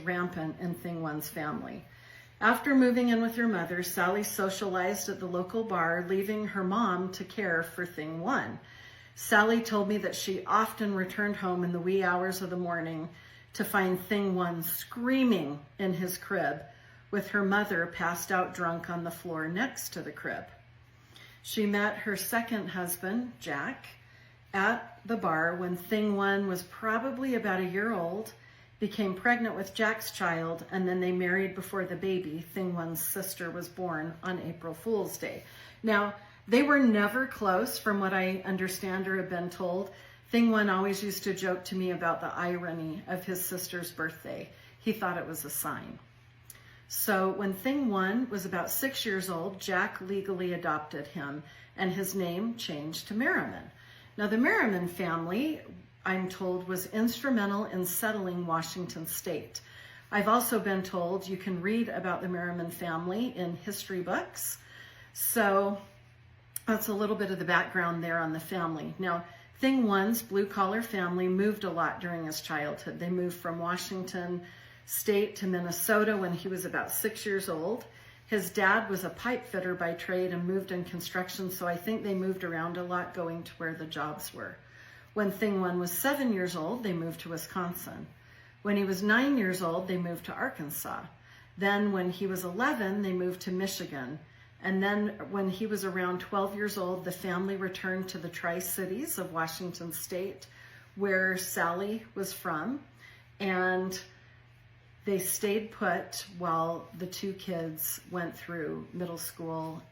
rampant in Thing One's family. After moving in with her mother, Sally socialized at the local bar, leaving her mom to care for Thing One. Sally told me that she often returned home in the wee hours of the morning to find Thing One screaming in his crib, with her mother passed out drunk on the floor next to the crib. She met her second husband, Jack, at the bar when Thing One was probably about a year old, became pregnant with Jack's child, and then they married before the baby, Thing One's sister, was born on April Fool's Day. Now, they were never close from what I understand or have been told. Thing One always used to joke to me about the irony of his sister's birthday. He thought it was a sign. So when Thing One was about 6 years old, Jack legally adopted him, and his name changed to Merriman. Now, the Merriman family, I'm told, was instrumental in settling Washington state. I've also been told you can read about the Merriman family in history books. So that's a little bit of the background there on the family. Now, Thing One's blue-collar family moved a lot during his childhood. They moved from Washington state to Minnesota when he was about 6 years old. His dad was a pipe fitter by trade and moved in construction, so I think they moved around a lot, going to where the jobs were. When Thing One was 7 years old, they moved to Wisconsin. When he was 9 years old, they moved to Arkansas. Then when he was 11, they moved to Michigan. And then when he was around 12 years old, the family returned to the Tri-Cities of Washington state, where Sally was from. And they stayed put while the two kids went through middle school